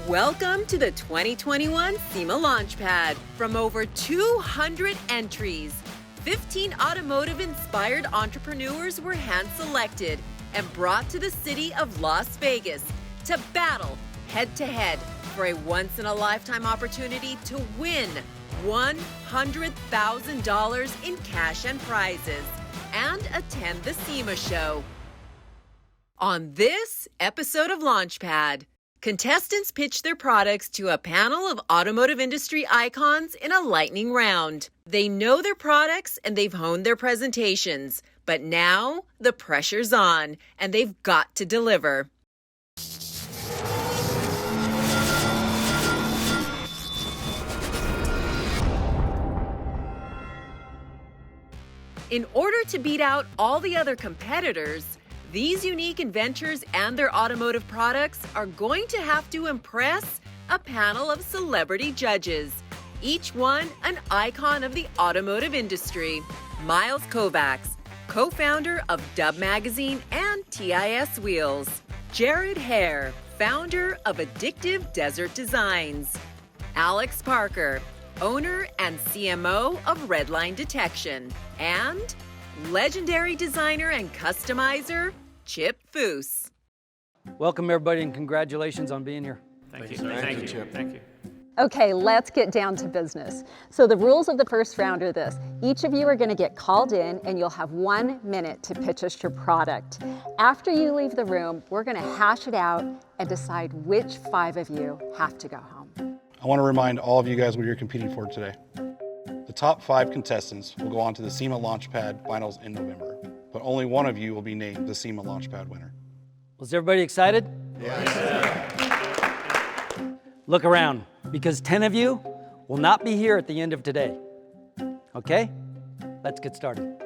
Welcome to the 2021 SEMA Launchpad. From over 200 entries, 15 automotive-inspired entrepreneurs were hand-selected and brought to the city of Las Vegas to battle head-to-head for a once-in-a-lifetime opportunity to win $100,000 in cash and prizes and attend the SEMA Show. On this episode of Launchpad, contestants pitch their products to a panel of automotive industry icons in a lightning round. They know their products and they've honed their presentations, but now the pressure's on and they've got to deliver. In order to beat out all the other competitors, these unique inventors and their automotive products are going to have to impress a panel of celebrity judges, each one an icon of the automotive industry. Myles Kovacs, co-founder of Dub Magazine and TIS Wheels. Hare, founder of Addictive Desert Designs. Alex Parker, owner and CMO of Redline Detection. And legendary designer and customizer, Chip Foose. Welcome everybody and congratulations on being here. Thank you. Thank you, Chip. Thank you. Okay, let's get down to business. So the rules of the first round are this. Each of you are going to get called in and you'll have 1 minute to pitch us your product. After you leave the room, we're going to hash it out and decide which 5 of you have to go home. I want to remind all of you guys what you're competing for today. The top 5 contestants will go on to the SEMA Launchpad finals in November, but only one of you will be named the SEMA Launchpad winner. Was everybody excited? Yes. Look around, because 10 of you will not be here at the end of today. Okay? Let's get started.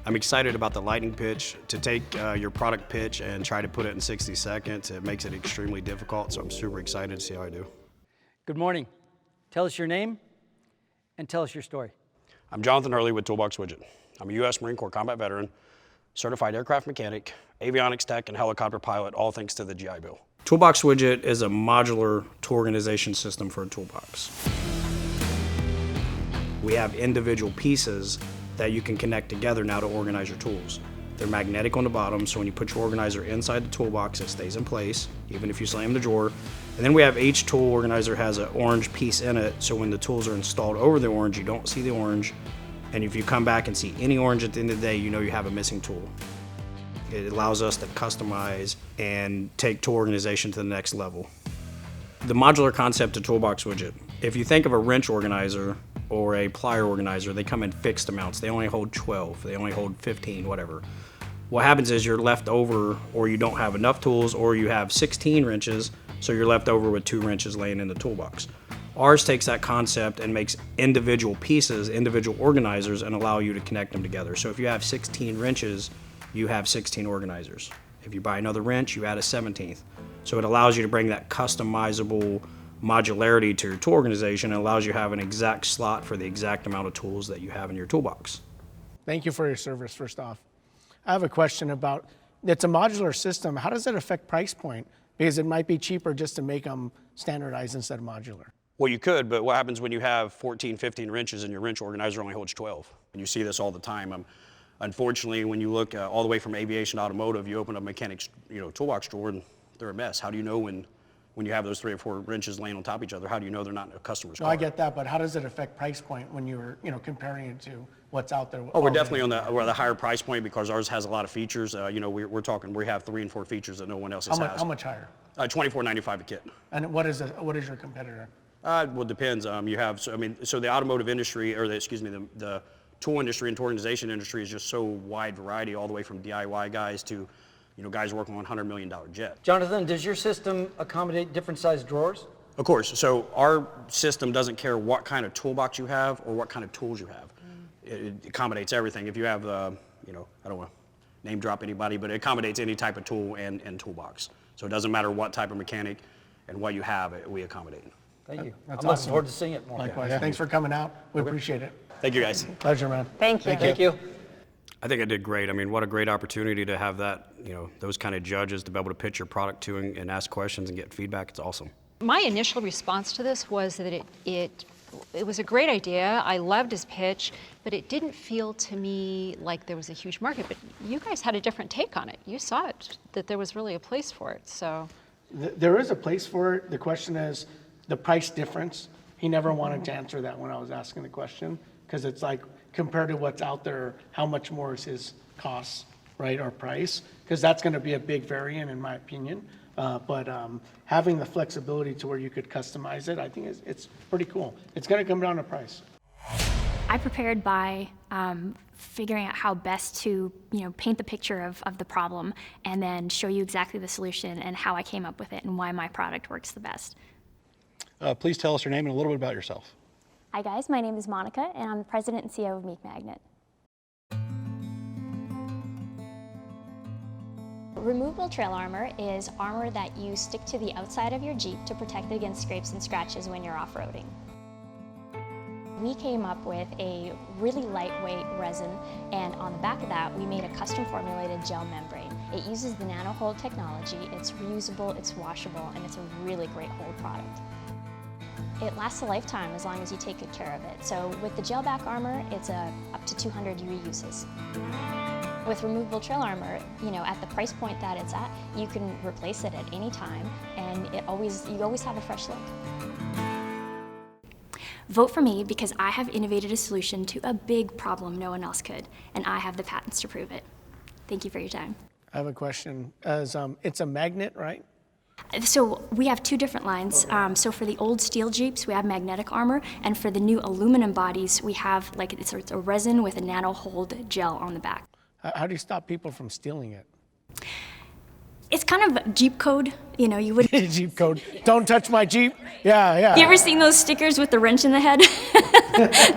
I'm excited about the lightning pitch. To take your product pitch and try to put it in 60 seconds, it makes it extremely difficult, so I'm super excited to see how I do. Good morning. Tell us your name and tell us your story. I'm Jonathan Hurley with Toolbox Widget. I'm a U.S. Marine Corps combat veteran, certified aircraft mechanic, avionics tech, and helicopter pilot, all thanks to the GI Bill. Toolbox Widget is a modular tool organization system for a toolbox. We have individual pieces that you can connect together now to organize your tools. They're magnetic on the bottom, so when you put your organizer inside the toolbox, it stays in place, even if you slam the drawer. And then we have each tool organizer has an orange piece in it, so when the tools are installed over the orange, you don't see the orange. And if you come back and see any orange at the end of the day, you know you have a missing tool. It allows us to customize and take tool organization to the next level. The modular concept of Toolbox Widget. If you think of a wrench organizer or a plier organizer, they come in fixed amounts. They only hold 12, they only hold 15, whatever. What happens is you're left over, or you don't have enough tools, or you have 16 wrenches, so you're left over with 2 wrenches laying in the toolbox. Ours takes that concept and makes individual pieces, individual organizers, and allow you to connect them together. So if you have 16 wrenches, you have 16 organizers. If you buy another wrench, you add a 17th. So it allows you to bring that customizable modularity to your tool organization and allows you to have an exact slot for the exact amount of tools that you have in your toolbox. Thank you for your service, first off. I have a question about, it's a modular system. How does it affect price point? Because it might be cheaper just to make them standardized instead of modular. Well, you could, but what happens when you have 14, 15 wrenches and your wrench organizer only holds 12? And you see this all the time. Unfortunately, when you look all the way from aviation to automotive, you open a mechanic's toolbox drawer and they're a mess. How do you know when you have those 3 or 4 wrenches laying on top of each other, how do you know they're not in a customer's car? No, I get that, but how does it affect price point when you're comparing it to what's out there? Oh, we're definitely on the higher price point because ours has a lot of features. We're talking, we have 3 and 4 features that no one else has. How much higher? $24.95 a kit. And what is your competitor? Well, it depends. You have, so the automotive industry, or the tool industry and tool organization industry is just so wide variety, all the way from DIY guys to, guys working on $100 million jet. Jonathan, does your system accommodate different sized drawers? Of course. So our system doesn't care what kind of toolbox you have or what kind of tools you have. It accommodates everything. If you have, I don't want to name drop anybody, but it accommodates any type of tool and toolbox. So it doesn't matter what type of mechanic and what you have, we accommodate. Thank you. That's I'm looking awesome. forward to seeing it more. Likewise. Thanks for coming out. We appreciate it. Thank you, guys. Pleasure, man. Thank you. Thank you. I think it did great. I mean, what a great opportunity to have that, those kind of judges to be able to pitch your product to and ask questions and get feedback. It's awesome. My initial response to this was that it was a great idea. I loved his pitch, but it didn't feel to me like there was a huge market. But you guys had a different take on it. You saw it, that there was really a place for it. So There is a place for it. The question is the price difference. He never wanted to answer that when I was asking the question, because it's like, compared to what's out there, how much more is his cost, right, or price? Because that's going to be a big variant in my opinion. But having the flexibility to where you could customize it, I think it's pretty cool. It's going to come down to price. I prepared by figuring out how best to paint the picture of the problem and then show you exactly the solution and how I came up with it and why my product works the best. Please tell us your name and a little bit about yourself. Hi guys, my name is Monica and I'm the president and CEO of Meek Magnet. Removable trail armor is armor that you stick to the outside of your Jeep to protect it against scrapes and scratches when you're off-roading. We came up with a really lightweight resin, and on the back of that we made a custom formulated gel membrane. It uses the nano-hold technology, it's reusable, it's washable, and it's a really great hold product. It lasts a lifetime as long as you take good care of it. So with the gel back armor, it's up to 200 reuses. With removable trail armor, at the price point that it's at, you can replace it at any time, and you always have a fresh look. Vote for me because I have innovated a solution to a big problem no one else could, and I have the patents to prove it. Thank you for your time. I have a question. It's a magnet, right? So we have two different lines. So for the old steel Jeeps, we have magnetic armor, and for the new aluminum bodies, we have it's a resin with a nano hold gel on the back. How do you stop people from stealing it? It's kind of Jeep code, you would. Jeep code. Don't touch my Jeep. Yeah. You ever seen those stickers with the wrench in the head?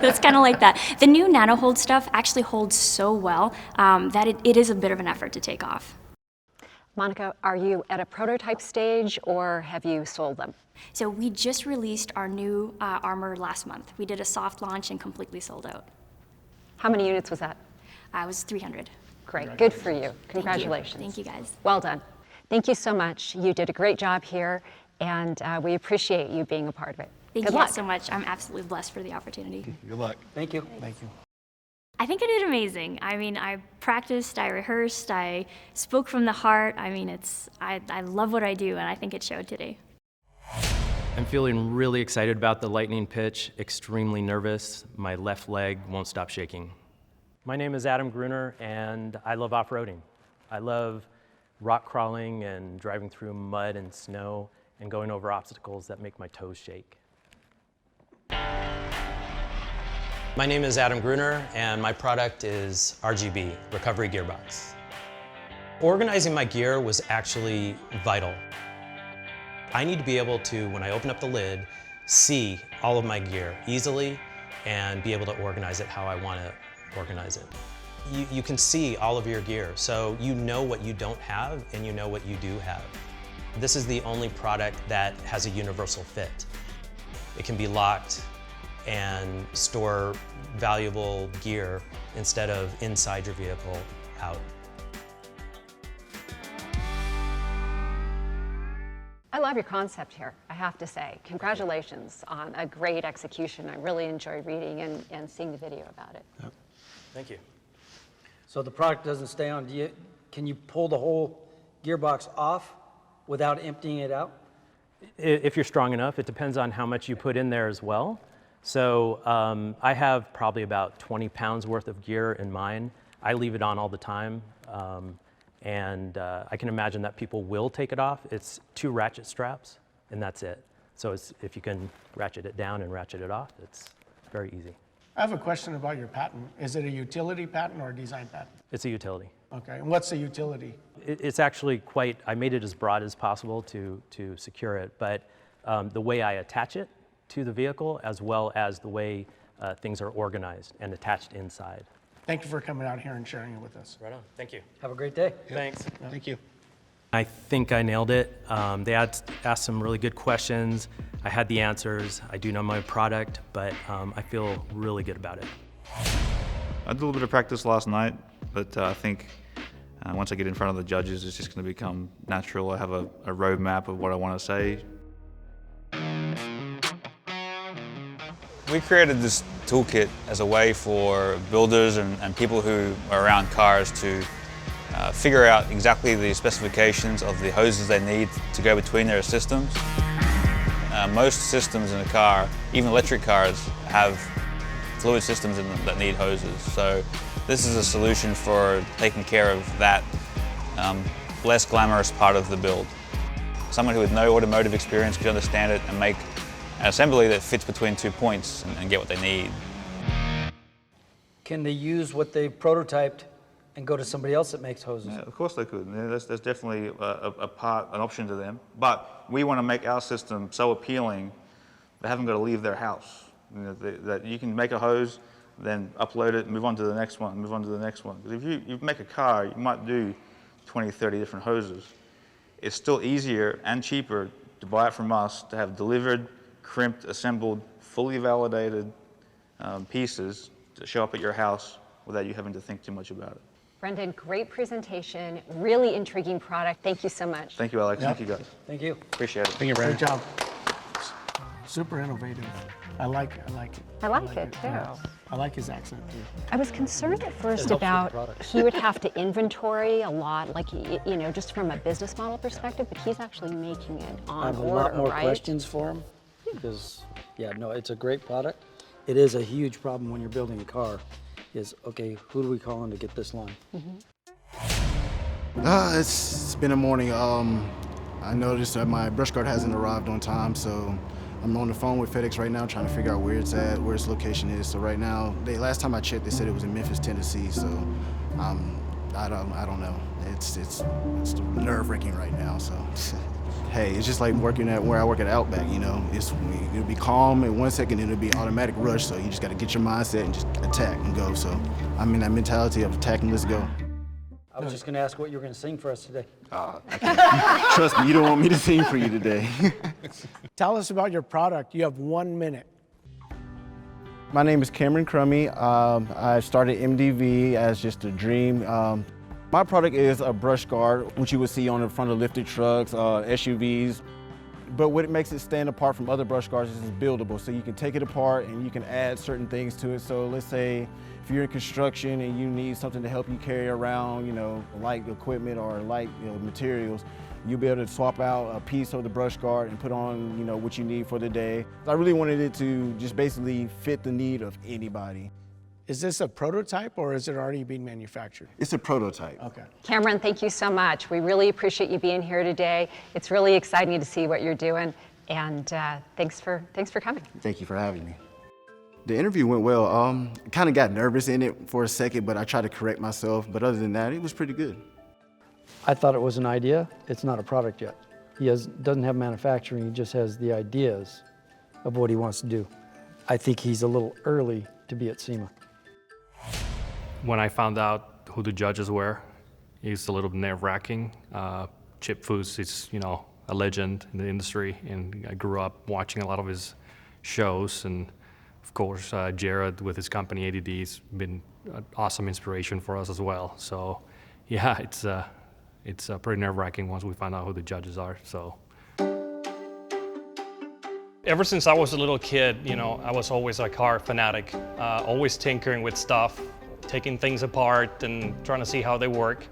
That's kind of like that. The new nano hold stuff actually holds so well that it is a bit of an effort to take off. Monica, are you at a prototype stage or have you sold them? So we just released our new armor last month. We did a soft launch and completely sold out. How many units was that? It was 300. Great, good for you. Congratulations. Thank you guys. Well done. Thank you so much. You did a great job here, and we appreciate you being a part of it. Thank Good you luck. guys so much. I'm absolutely blessed for the opportunity. Good luck. Thank you. Thank you. I think I did amazing. I mean, I practiced, I rehearsed, I spoke from the heart. I mean, I love what I do, and I think it showed today. I'm feeling really excited about the lightning pitch, extremely nervous. My left leg won't stop shaking. My name is Adam Gruner, and I love off-roading. I love rock crawling and driving through mud and snow and going over obstacles that make my toes shake. My name is Adam Gruner, and my product is Rgb Recovery Gearbox. Organizing my gear was actually vital. I need to be able to, when I open up the lid, see all of my gear easily and be able to organize it how I want to organize it. You can see all of your gear, so you know what you don't have and you know what you do have. This is the only product that has a universal fit. It can be locked and store valuable gear instead of inside your vehicle out. I love your concept here, I have to say. Congratulations on a great execution. I really enjoy reading and seeing the video about it. Yep. Thank you. So the product doesn't stay on. Can you pull the whole gearbox off without emptying it out? If you're strong enough, it depends on how much you put in there as well. So I have probably about 20 pounds worth of gear in mine. I leave it on all the time. And I can imagine that people will take it off. It's 2 ratchet straps, and that's it. So if you can ratchet it down and ratchet it off, it's very easy. I have a question about your patent. Is it a utility patent or a design patent? It's a utility. Okay, and what's the utility? It's actually I made it as broad as possible to secure it, but the way I attach it to the vehicle, as well as the way things are organized and attached inside. Thank you for coming out here and sharing it with us. Right on, thank you. Have a great day. Thanks. Thank you. I think I nailed it. They asked some really good questions. I had the answers. I do know my product, but I feel really good about it. I did a little bit of practice last night. but I think once I get in front of the judges, it's just going to become natural. I have a roadmap of what I want to say. We created this toolkit as a way for builders and people who are around cars to figure out exactly the specifications of the hoses they need to go between their systems. Most systems in a car, even electric cars, have fluid systems in them that need hoses. So this is a solution for taking care of that less glamorous part of the build. Someone who with no automotive experience could understand it and make an assembly that fits between 2 points and get what they need. Can they use what they prototyped and go to somebody else that makes hoses? Yeah, of course they could. There's definitely an option to them. But we want to make our system so appealing they haven't got to leave their house. That you can make a hose, then upload it, move on to the next one, move on to the next one. Because if you make a car, you might do 20, 30 different hoses. It's still easier and cheaper to buy it from us, to have delivered, crimped, assembled, fully validated pieces to show up at your house without you having to think too much about it. Brendan, great presentation, really intriguing product. Thank you so much. Thank you, Alex. Yep. Thank you, guys. Thank you. Appreciate it. Thank you, Brandon. Great job. Super innovative. I like it. I like it too. Yeah. I like his accent too. I was concerned at first helps with the about product. he would have to inventory a lot, like, you know, just from a business model perspective, but he's actually making it I on have a order, lot more right? questions for him because, yeah, no, it's a great product. It is a huge problem when you're building a car is, okay, who do we call in to get this line? It's been a morning. I noticed that my brush guard hasn't arrived on time, so I'm on the phone with FedEx right now trying to figure out where it's at, where its location is. So right now, last time I checked, they said it was in Memphis, Tennessee. So I don't know. It's nerve-wracking right now. So hey, it's just like working at where I work at Outback. You know, it'll be calm in 1 second, and it'll be automatic rush. So you just got to get your mindset and just attack and go. So I'm in that mentality of attacking. Let's go. I was just going to ask what you were going to sing for us today. Trust me, you don't want me to sing for you today. Tell us about your product. You have 1 minute. My name is Cameron Crummy. I started MDV as just a dream. My product is a brush guard, which you would see on the front of lifted trucks, SUVs. But what makes it stand apart from other brush guards is it's buildable. So you can take it apart and you can add certain things to it. So let's say if you're in construction and you need something to help you carry around, you know, light equipment or light, you know, materials, you'll be able to swap out a piece of the brush guard and put on, you know, what you need for the day. I really wanted it to just basically fit the need of anybody. Is this a prototype or is it already being manufactured? It's a prototype. Okay. Cameron, thank you so much. We really appreciate you being here today. It's really exciting to see what you're doing, and thanks for coming. Thank you for having me. The interview went well. Kind of got nervous in it for a second, but I tried to correct myself. But other than that, it was pretty good. I thought it was an idea. It's not a product yet. He doesn't have manufacturing. He just has the ideas of what he wants to do. I think he's a little early to be at SEMA. When I found out who the judges were, it's a little nerve-wracking. Chip Foose is, you know, a legend in the industry, and I grew up watching a lot of his shows. And of course, Jared with his company ADD has been an awesome inspiration for us as well. So, yeah, it's pretty nerve-wracking once we find out who the judges are. So. Ever since I was a little kid, you know, I was always a car fanatic, always tinkering with stuff, taking things apart and trying to see how they work.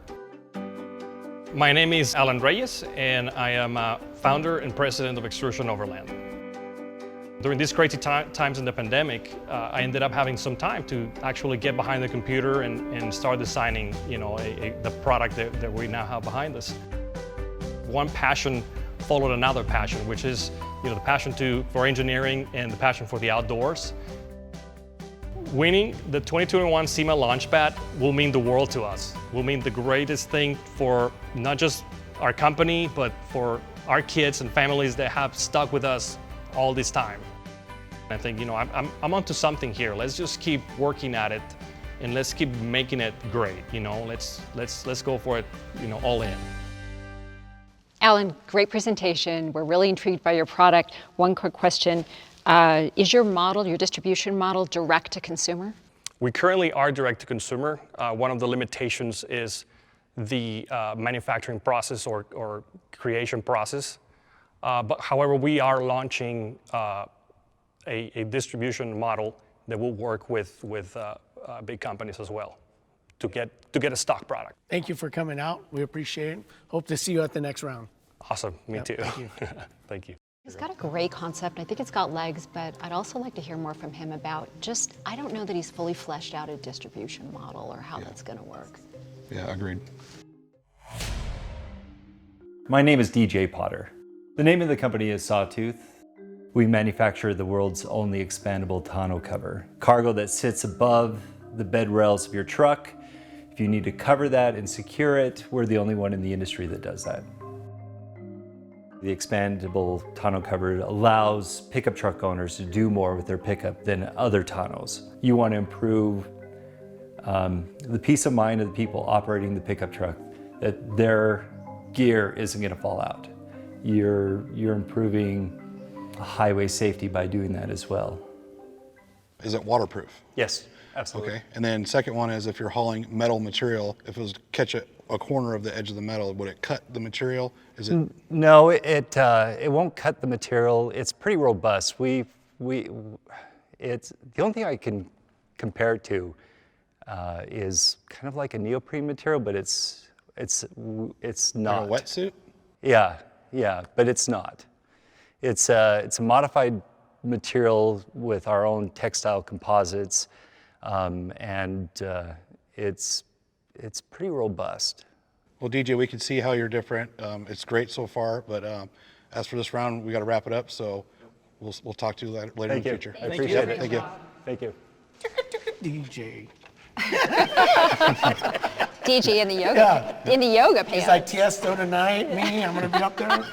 My name is Alan Reyes, and I am founder and president of Extrusion Overland. During these crazy times in the pandemic, I ended up having some time to actually get behind the computer and start designing, you know, the product that we now have behind us. One passion followed another passion, which is, you know, the passion for engineering and the passion for the outdoors. Winning the 2021 SEMA Launchpad will mean the world to us. Will mean the greatest thing for not just our company, but for our kids and families that have stuck with us all this time. I think, you know, I'm onto something here. Let's just keep working at it, and let's keep making it great. You know, let's go for it, you know, all in. Alan, great presentation. We're really intrigued by your product. One quick question. Is your model, your distribution model, direct to consumer? We currently are direct to consumer. One of the limitations is the manufacturing process or creation process. But however, we are launching a distribution model that will work with big companies as well to get a stock product. Thank you for coming out. We appreciate it. Hope to see you at the next round. Awesome, me too. Thank you. Thank you. He's got a great concept. I think it's got legs, but I'd also like to hear more from him about just, I don't know that he's fully fleshed out a distribution model or how that's going to work. Yeah, agreed. My name is DJ Potter. The name of the company is Sawtooth. We manufacture the world's only expandable tonneau cover, cargo that sits above the bed rails of your truck. If you need to cover that and secure it, we're the only one in the industry that does that. The expandable tonneau cover allows pickup truck owners to do more with their pickup than other tonneaus. You want to improve the peace of mind of the people operating the pickup truck, that their gear isn't going to fall out. You're improving highway safety by doing that as well. Is it waterproof? Yes, absolutely. Okay. And then second one is if you're hauling metal material, if it was to catch a corner of the edge of the metal, would it cut the material? Is it? No, it won't cut the material. It's pretty robust. It's the only thing I can compare it to is kind of like a neoprene material, but it's not. Like a wetsuit? Yeah, but it's not. It's a modified material with our own textile composites, and it's pretty robust. Well, DJ, we can see how you're different. It's great so far, but as for this round, we got to wrap it up. So we'll talk to you later in the future. I appreciate it. Thank you. Thank you. DJ. DJ in the yoga pants. He's like Tiesto tonight. Me, I'm gonna be up there.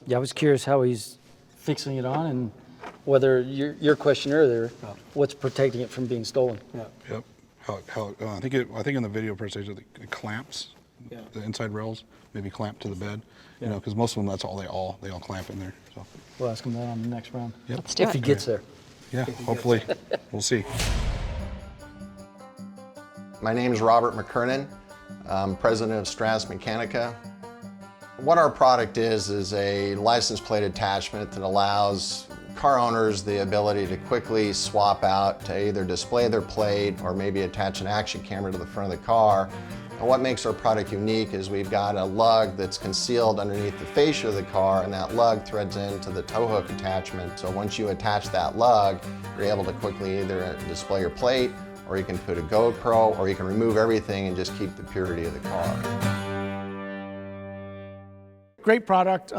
Yeah, I was curious how he's fixing it on and whether your question earlier, what's protecting it from being stolen. Yep. I think in the video presentation it clamps the inside rails, maybe clamp to the bed. You know, because most of them that's all they all clamp in there. So we'll ask him that on the next round. Yep. Let's do if it. he gets there. Yeah, hopefully. We'll see. My name is Robert McKernan. I'm president of Stratus Mechanica. What our product is a license plate attachment that allows car owners the ability to quickly swap out to either display their plate or maybe attach an action camera to the front of the car. And what makes our product unique is we've got a lug that's concealed underneath the fascia of the car, and that lug threads into the tow hook attachment. So once you attach that lug, you're able to quickly either display your plate, or you can put a GoPro, or you can remove everything and just keep the purity of the car. Great product,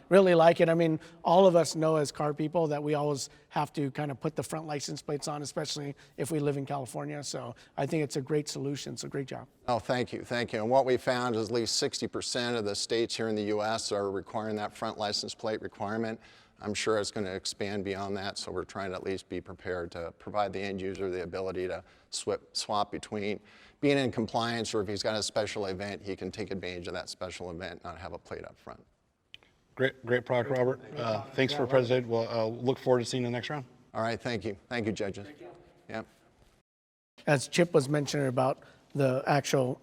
really like it. I mean, all of us know as car people that we always have to kind of put the front license plates on, especially if we live in California. So I think it's a great solution, so great job. Oh, thank you. And what we found is at least 60% of the states here in the US are requiring that front license plate requirement. I'm sure it's going to expand beyond that, so we're trying to at least be prepared to provide the end user the ability to swap between being in compliance, or if he's got a special event, he can take advantage of that special event, not have a plate up front. Great product, Robert. Thanks for presenting. We'll look forward to seeing you next round. All right, thank you. Thank you, judges. Yep. As Chip was mentioning about the actual,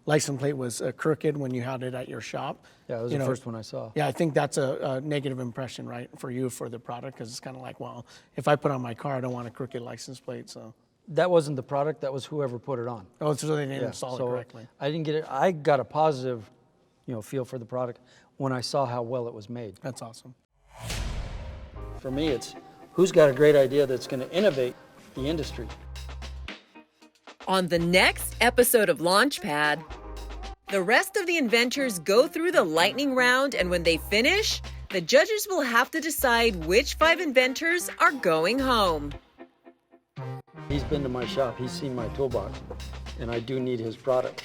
license plate was crooked when you had it at your shop. Yeah, it was the first one I saw. Yeah, I think that's a negative impression, right, for you, for the product, because it's kind of like, well, if I put on my car, I don't want a crooked license plate, so. That wasn't the product, that was whoever put it on. Oh, so they didn't install it correctly. I didn't get it. I got a positive, feel for the product when I saw how well it was made. That's awesome. For me, it's who's got a great idea that's going to innovate the industry. On the next episode of Launchpad, the rest of the inventors go through the lightning round, and when they finish, the judges will have to decide which 5 inventors are going home. He's been to my shop, he's seen my toolbox, and I do need his product.